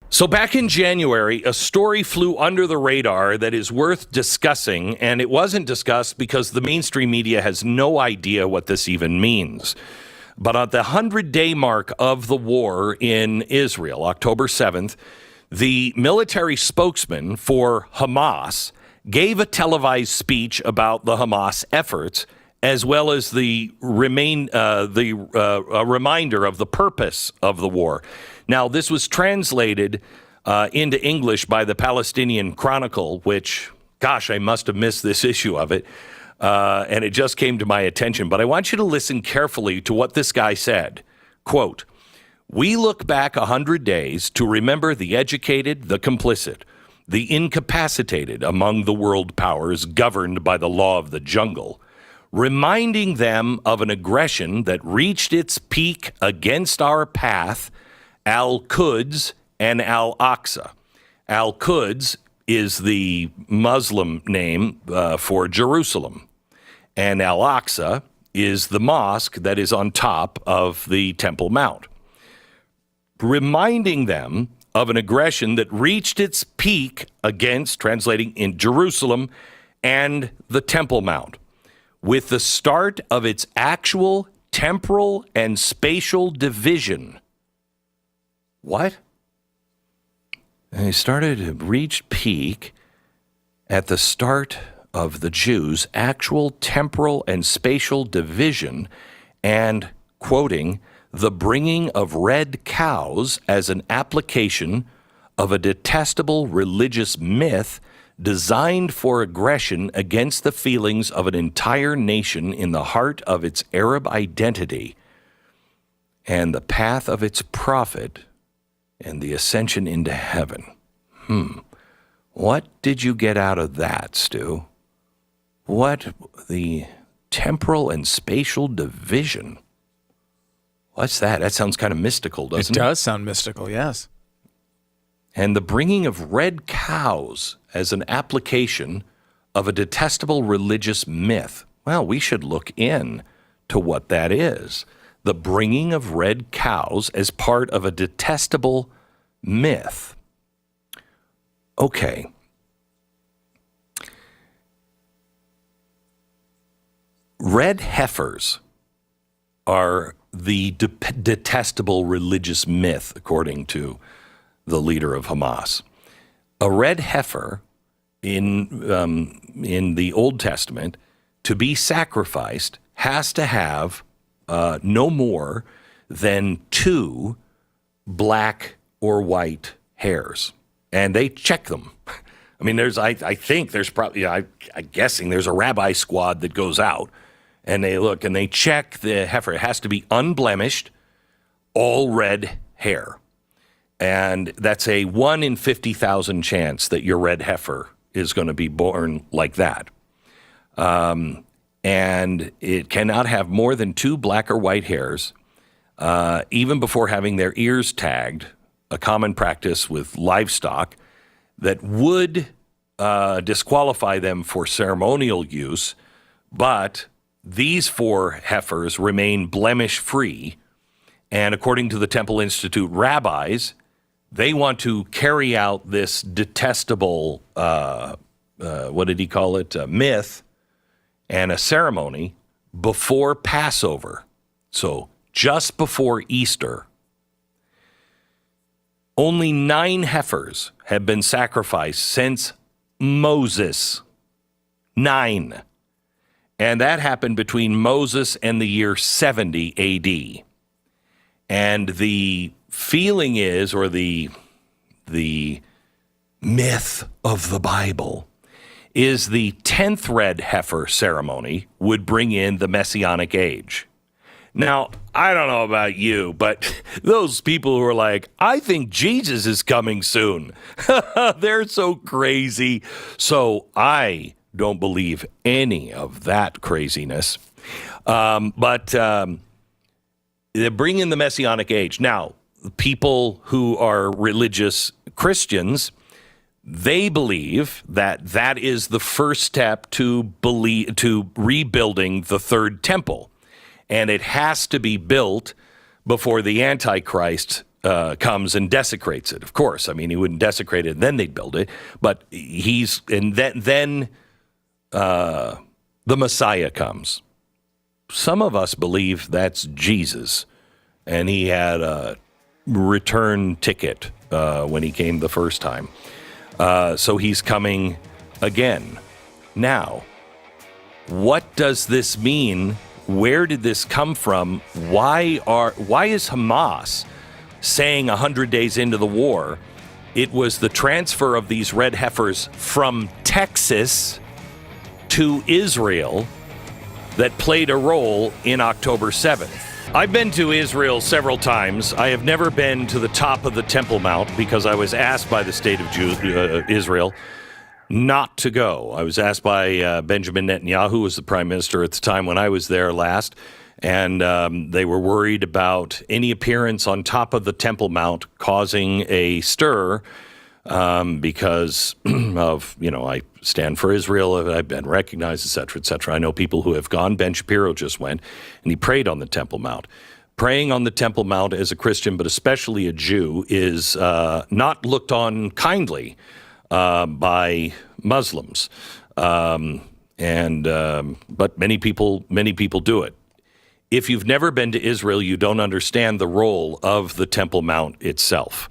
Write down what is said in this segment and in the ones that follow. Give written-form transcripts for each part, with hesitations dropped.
So back in January, a story flew under the radar that is worth discussing, and it wasn't discussed because the mainstream media has no idea what this even means. But at the 100-day mark of the war in Israel, October 7th, the military spokesman for Hamas gave a televised speech about the Hamas efforts, as well as a reminder of the purpose of the war. Now, this was translated into English by the Palestinian Chronicle, which, gosh, I must have missed this issue of it, and it just came to my attention. But I want you to listen carefully to what this guy said. Quote, "We look back 100 days to remember the educated, the complicit, the incapacitated among the world powers governed by the law of the jungle, reminding them of an aggression that reached its peak against our path, Al-Quds and Al-Aqsa." Al-Quds is the Muslim name for Jerusalem, and Al-Aqsa is the mosque that is on top of the Temple Mount. Reminding them of an aggression that reached its peak against, translating in Jerusalem, and the Temple Mount, with the start of its actual temporal and spatial division. What? They reached peak at the start of the Jews' actual temporal and spatial division, and, quoting, "the bringing of red cows as an application of a detestable religious myth designed for aggression against the feelings of an entire nation in the heart of its Arab identity, and the path of its prophet, and the ascension into heaven." What did you get out of that, Stu? What the temporal and spatial division? What's that? That sounds kind of mystical, doesn't it? It does sound mystical, yes. And the bringing of red cows as an application of a detestable religious myth. Well, we should look in to what that is. The bringing of red cows as part of a detestable myth. Okay. Red heifers are the detestable religious myth, according to the leader of Hamas. A red heifer in the Old Testament, to be sacrificed, has to have no more than 2 black or white hairs, and they check them. I mean, I think there's probably, I'm guessing there's a rabbi squad that goes out and they look and they check the heifer. It has to be unblemished, all red hair. And that's a 1 in 50,000 chance that your red heifer is going to be born like that. And it cannot have more than 2 black or white hairs, even before having their ears tagged, a common practice with livestock that would disqualify them for ceremonial use. But these 4 heifers remain blemish-free. And according to the Temple Institute rabbis, they want to carry out this detestable, what did he call it, myth and a ceremony before Passover. So just before Easter. Only 9 heifers have been sacrificed since Moses. 9. And that happened between Moses and the year 70 AD. And the feeling is, or the myth of the Bible, is the 10th red heifer ceremony would bring in the Messianic age. Now, I don't know about you, but those people who are like, I think Jesus is coming soon, they're so crazy. So I don't believe any of that craziness. But they bring in the Messianic age. Now, people who are religious Christians, they believe that that is the first step to rebuilding the third temple. And it has to be built before the Antichrist comes and desecrates it. Of course, I mean, he wouldn't desecrate it and then they'd build it. But then the Messiah comes. Some of us believe that's Jesus, and he had a return ticket when he came the first time. So he's coming again. Now, what does this mean? Where did this come from? Why is Hamas saying 100 days into the war it was the transfer of these red heifers from Texas to Israel that played a role in October 7th? I've been to Israel several times. I have never been to the top of the Temple Mount because I was asked by the state of Israel not to go. I was asked by Benjamin Netanyahu, who was the prime minister at the time when I was there last, and they were worried about any appearance on top of the Temple Mount causing a stir because of, I stand for Israel, I've been recognized, et cetera, et cetera. I know people who have gone. Ben Shapiro just went, and he prayed on the Temple Mount. Praying on the Temple Mount as a Christian, but especially a Jew, is not looked on kindly by Muslims, but many people do it. If you've never been to Israel, you don't understand the role of the Temple Mount itself.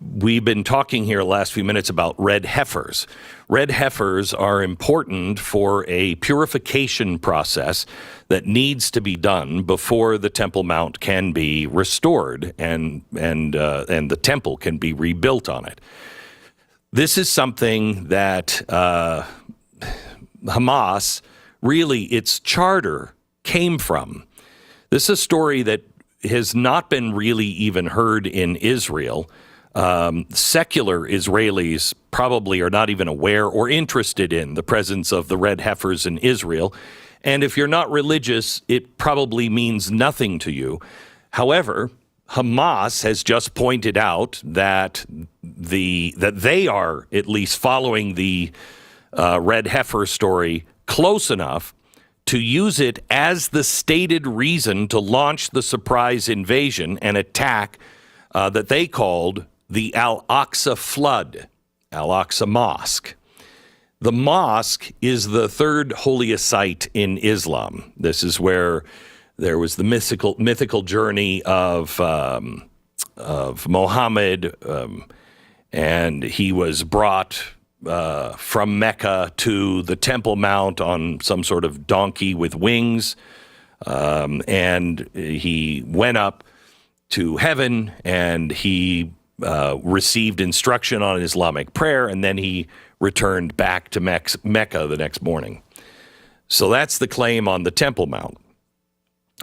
We've been talking here the last few minutes about red heifers. Red heifers are important for a purification process that needs to be done before the Temple Mount can be restored and the temple can be rebuilt on it. This is something that Hamas, really, its charter came from. This is a story that has not been really even heard in Israel. Secular Israelis probably are not even aware or interested in the presence of the red heifers in Israel. And if you're not religious, it probably means nothing to you. However, Hamas has just pointed out that they are at least following the red heifer story close enough to use it as the stated reason to launch the surprise invasion and attack that they called the Al-Aqsa flood, Al-Aqsa Mosque. The mosque is the third holiest site in Islam. This is where there was the mythical journey of Muhammad, and he was brought from Mecca to the Temple Mount on some sort of donkey with wings, and he went up to heaven, and he received instruction on Islamic prayer, and then he returned back to Mecca the next morning. So that's the claim on the Temple Mount.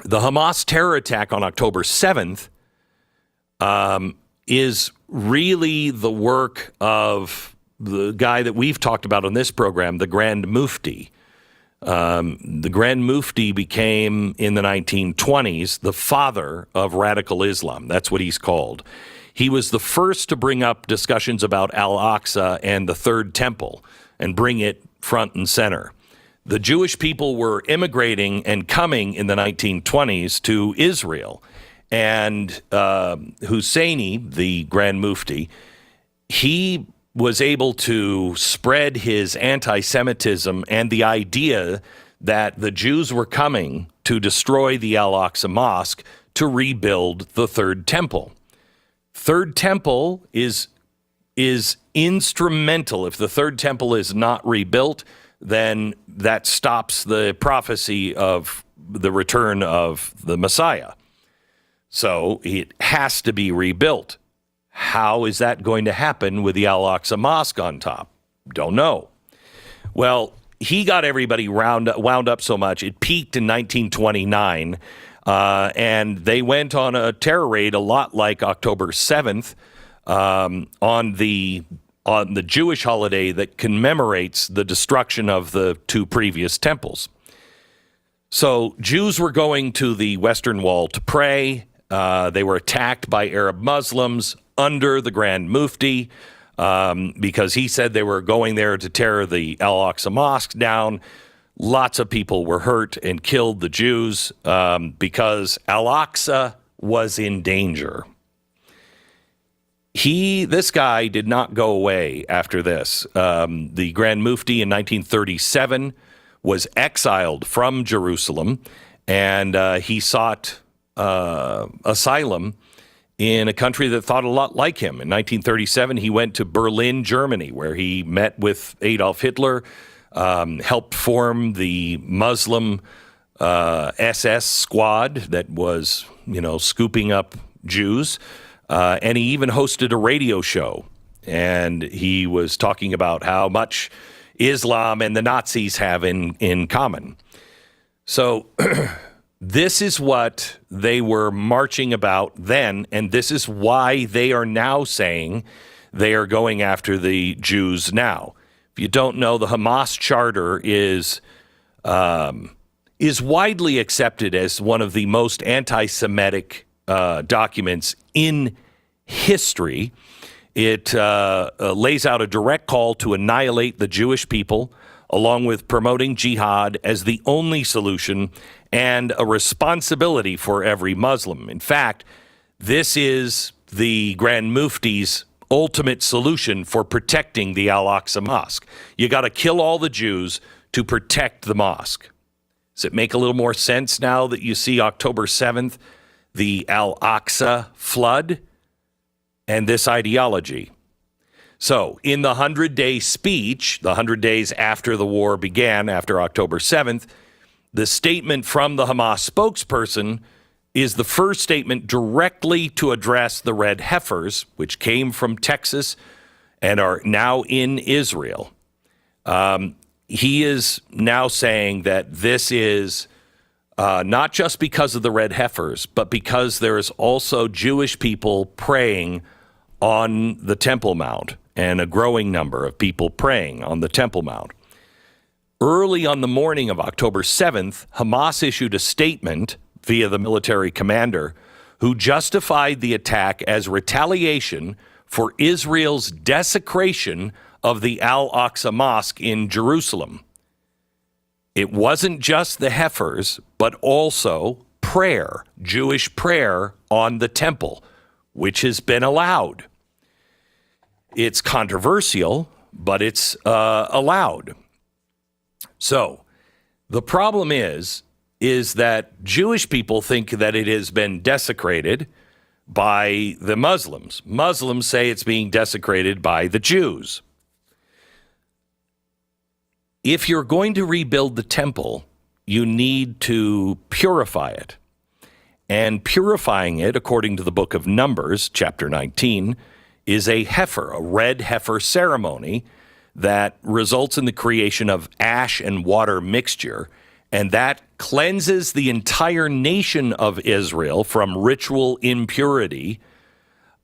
The Hamas terror attack on October 7th is really the work of the guy that we've talked about on this program, the Grand Mufti. The Grand Mufti became, in the 1920s, the father of radical Islam. That's what he's called. He was the first to bring up discussions about Al-Aqsa and the Third Temple and bring it front and center. The Jewish people were immigrating and coming in the 1920s to Israel. And Husseini, the Grand Mufti, he was able to spread his anti-Semitism and the idea that the Jews were coming to destroy the Al-Aqsa Mosque to rebuild the Third Temple. Third Temple is instrumental. If the Third Temple is not rebuilt, then that stops the prophecy of the return of the Messiah. So it has to be rebuilt. How is that going to happen with the Al-Aqsa Mosque on top? Don't know. Well, he got everybody wound up so much. It peaked in 1929, and they went on a terror raid a lot like October 7th on the Jewish holiday that commemorates the destruction of the two previous temples. So Jews were going to the Western Wall to pray. They were attacked by Arab Muslims under the Grand Mufti because he said they were going there to tear the Al-Aqsa Mosque down. Lots of people were hurt and killed, the Jews, because Al-Aqsa was in danger. This guy did not go away after this. The Grand Mufti in 1937 was exiled from Jerusalem, and he sought asylum in a country that thought a lot like him. In 1937, he went to Berlin, Germany, where he met with Adolf Hitler, helped form the Muslim SS squad that was, scooping up Jews. And he even hosted a radio show. And he was talking about how much Islam and the Nazis have in common. So this is what they were marching about then, and this is why they are now saying they are going after the Jews now. If you don't know, the Hamas charter is widely accepted as one of the most anti-Semitic documents in history. It lays out a direct call to annihilate the Jewish people, along with promoting jihad as the only solution and a responsibility for every Muslim. In fact, this is the Grand Mufti's ultimate solution for protecting the Al-Aqsa Mosque. You got to kill all the Jews to protect the mosque. Does it make a little more sense now that you see October 7th, the Al-Aqsa flood, and this ideology? So in the 100-day speech, the 100 days after the war began, after October 7th, the statement from the Hamas spokesperson is the first statement directly to address the red heifers, which came from Texas and are now in Israel. He is now saying that this is not just because of the red heifers, but because there is also Jewish people praying on the Temple Mount, and a growing number of people praying on the Temple Mount. Early on the morning of October 7th, Hamas issued a statement via the military commander who justified the attack as retaliation for Israel's desecration of the Al-Aqsa Mosque in Jerusalem. It wasn't just the heifers, but also prayer, Jewish prayer on the temple, which has been allowed. It's controversial, but it's allowed. So the problem is that Jewish people think that it has been desecrated by the Muslims. Muslims say it's being desecrated by the Jews. If you're going to rebuild the temple, you need to purify it. And purifying it, according to the book of Numbers, chapter 19, is a heifer, a red heifer ceremony that results in the creation of ash and water mixture, and that cleanses the entire nation of Israel from ritual impurity.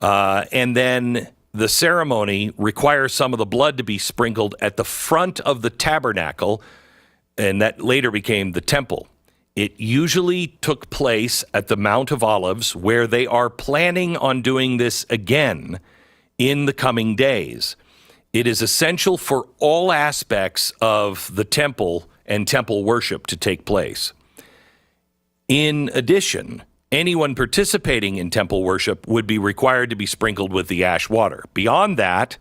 And then the ceremony requires some of the blood to be sprinkled at the front of the tabernacle, and that later became the temple. It usually took place at the Mount of Olives, where they are planning on doing this again in the coming days. It is essential for all aspects of the temple and temple worship to take place. In addition, anyone participating in temple worship would be required to be sprinkled with the ash water. Beyond that,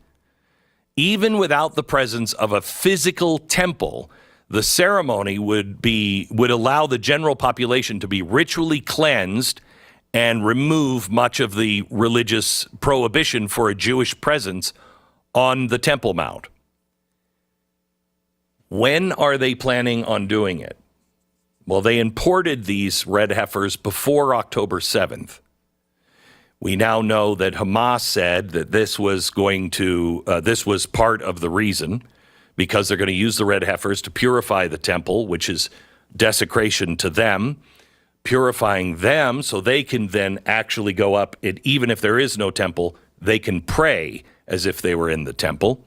even without the presence of a physical temple, the ceremony would allow the general population to be ritually cleansed and remove much of the religious prohibition for a Jewish presence on the Temple Mount. When are they planning on doing it? Well, they imported these red heifers before October 7th. We now know that Hamas said that this was part of the reason, because they're going to use the red heifers to purify the temple, which is desecration to them, purifying them so they can then actually go up, and even if there is no temple, they can pray as if they were in the temple.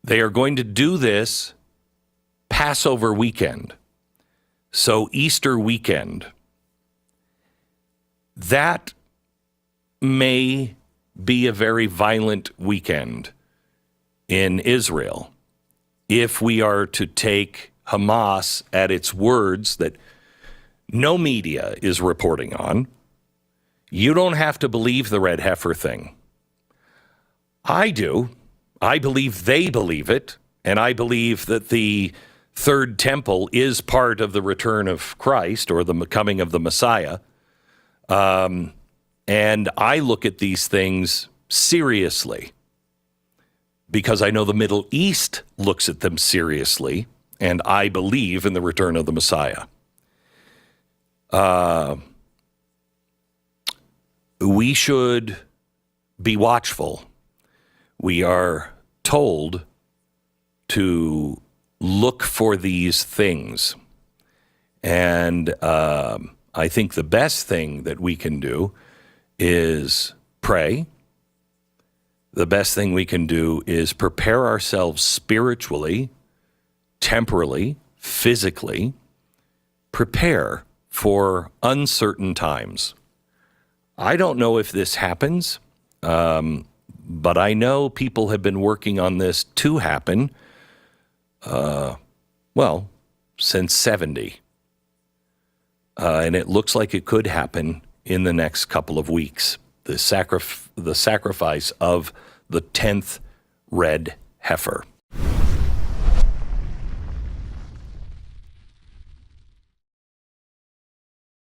They are going to do this Passover weekend, so Easter weekend. That may be a very violent weekend in Israel if we are to take Hamas at its words that no media is reporting on, You don't have to believe the red heifer thing. I do. I believe they believe it, and I believe that the third temple is part of the return of Christ or the coming of the Messiah. And I look at these things seriously because I know the Middle East looks at them seriously, and I believe in the return of the Messiah. We should be watchful. We are told to look for these things. And I think the best thing that we can do is pray. The best thing we can do is prepare ourselves spiritually, temporally, physically, prepare for uncertain times. I don't know if this happens, but I know people have been working on this to happen, since 70. And it looks like it could happen in the next couple of weeks. The sacrifice of the 10th red heifer.